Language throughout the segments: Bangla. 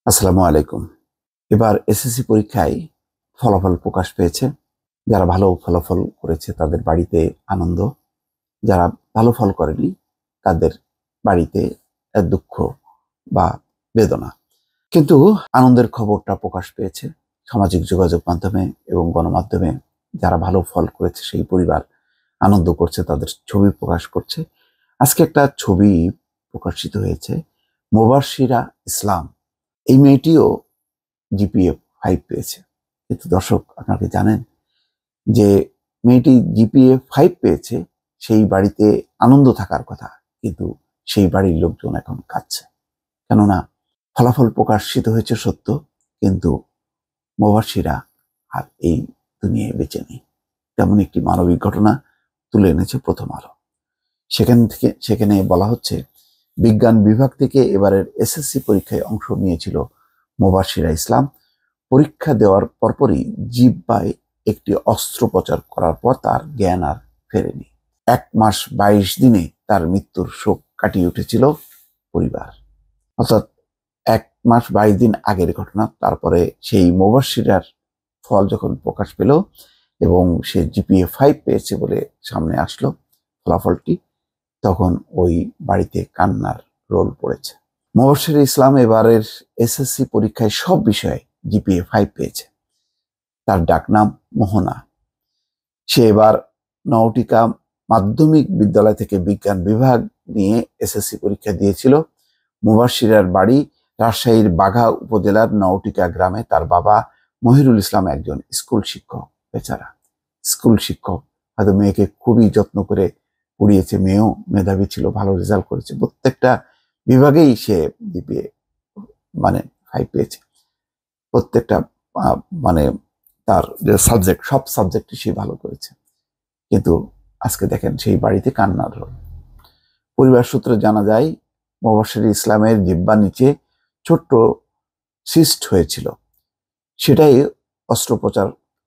আসসালামু আলাইকুম। এবার এসএসসি পরীক্ষায় ফলাফল প্রকাশ পেয়েছে। যারা ভালো ফলাফল করেছে তাদের বাড়িতে আনন্দ, যারা ভালো ফল করেনি তাদের বাড়িতে দুঃখ বা বেদনা। কিন্তু আনন্দের খবরটা প্রকাশ পেয়েছে সামাজিক যোগাযোগ মাধ্যমে এবং গণমাধ্যমে। যারা ভালো ফল করেছে সেই পরিবার আনন্দ করছে, তাদের ছবি প্রকাশ করছে। আজকে একটা ছবি প্রকাশিত হয়েছে, মুবাশশিরা ইসলাম। এই মেয়েটিও জিপিএ 5 পেয়েছে। কিন্তু দর্শক, আপনারা কি জানেন যে মেয়েটি জিপিএ 5 পেয়েছে, সেই বাড়িতে আনন্দ থাকার কথা, কিন্তু সেই বাড়ির লোকজন এখন কাঁদছে। কেননা ফলাফল প্রকাশিত হয়েছে সত্য, কিন্তু মুবাশশিরা আর এই দুনিয়ায় বেঁচে নেই। তেমন একটি মানবিক ঘটনা তুলে এনেছে প্রথম আলো। সেখানে বলা হচ্ছে, বিজ্ঞান বিভাগ থেকে এবারের এসএসসি পরীক্ষায় অংশ নিয়েছিল মুবাশশিরা ইসলাম। পরীক্ষা দেওয়ার পরপরই জিহ্বায় একটি অস্ত্রোপচার করার পর তার জ্ঞান আর ফেরেনি। 1 মাস 22 দিনে তার মৃত্যুর শোক কাটিয়ে উঠেছিল পরিবার। অর্থাৎ 1 মাস 22 দিন আগের ঘটনা। তারপরে সেই মুবাশশিরার ফল যখন প্রকাশ পেল এবং সে জিপিএ 5 পেয়েছে বলে সামনে আসলো ফলাফলটি, তখন ওই বাড়িতে কান্নার রোল পড়েছে। মুবাশশিরা ইসলাম এবারের এসএসসি পরীক্ষায় সব বিষয়ে জিপিএ 5 পেয়েছে। তার ডাকনাম মোহনা। সে এবার নওটিকা মাধ্যমিক বিদ্যালয় থেকে বিজ্ঞান বিভাগ নিয়ে এসএসসি পরীক্ষা দিয়েছিল। মুবাশশিরার বাড়ি রাজশাহীর বাঘা উপজেলার নওটিকা গ্রামে। তার বাবা মহিরুল ইসলাম একজন স্কুল শিক্ষক। বেচারা স্কুল শিক্ষক, হয়তো মেয়েকে খুবই যত্ন করে পড়িয়েছে। মেয়েও মেধাবী ছিল, ভালো রেজাল্ট করেছে, প্রত্যেকটা বিভাগেই সে জিপিএ 5 পেয়েছে। প্রত্যেকটা মানে তার যে সাবজেক্ট, সব সাবজেক্টই সে ভালো করেছে। কিন্তু আজকে দেখেন সেই বাড়িতে কান্নার রোল। পরিবার সূত্রে জানা যায়, মুবাশশিরা ইসলামের জিহ্বার নিচে ছোট্ট সিস্ট হয়েছিল। সেটাই অস্ত্রোপচার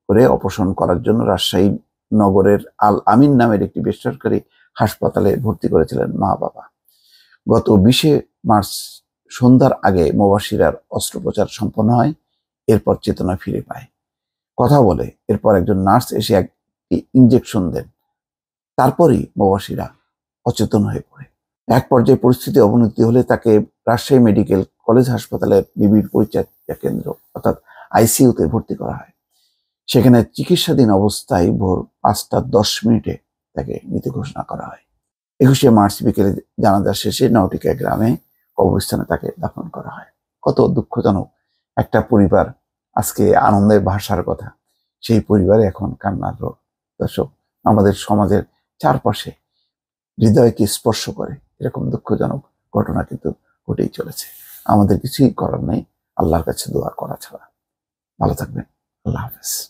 করে অপারেশন করার জন্য রাজশাহী নগরের আল আমিন নামের একটি বেসরকারি হাসপাতালে ভর্তি করেছিলেন মা বাবা। গত 20 মার্চ সন্ধ্যার আগে মুবাশশিরার অস্ত্রোপচার সম্পন্ন হয়। এরপর চেতনা ফিরে পায়, কথা বলে। এরপর একজন নার্স এসে একটি ইঞ্জেকশন দেন। তারপরই মুবাশশিরা অচেতন হয়ে পড়ে। এক পর্যায়ে পরিস্থিতি অবনতি হলে তাকে রাজশাহী মেডিকেল কলেজ হাসপাতালের নিবিড় পরিচর্যা কেন্দ্র অর্থাৎ আইসিইউতে ভর্তি করা হয়। সেখানে চিকিৎসাধীন অবস্থায় ভোর 5:10 তাকে মৃত ঘোষণা করা হয়। 21 মার্চ বিকেলে জানাজা শেষে নওটিকা গ্রামে কবরস্থানে তাকে দাফন করা হয়। কত দুঃখজনক! একটা পরিবার আজকে আনন্দে ভাসার কথা, সেই পরিবারে এখন কান্নার রোল। দর্শক, আমাদের সমাজের চারপাশে হৃদয়কে স্পর্শ করে এরকম দুঃখজনক ঘটনা কিন্তু ঘটেই চলেছে। আমাদের কিছুই করার নেই, আল্লাহর কাছে দোয়া করা ছাড়া। ভালো থাকবেন। আল্লাহ হাফেজ।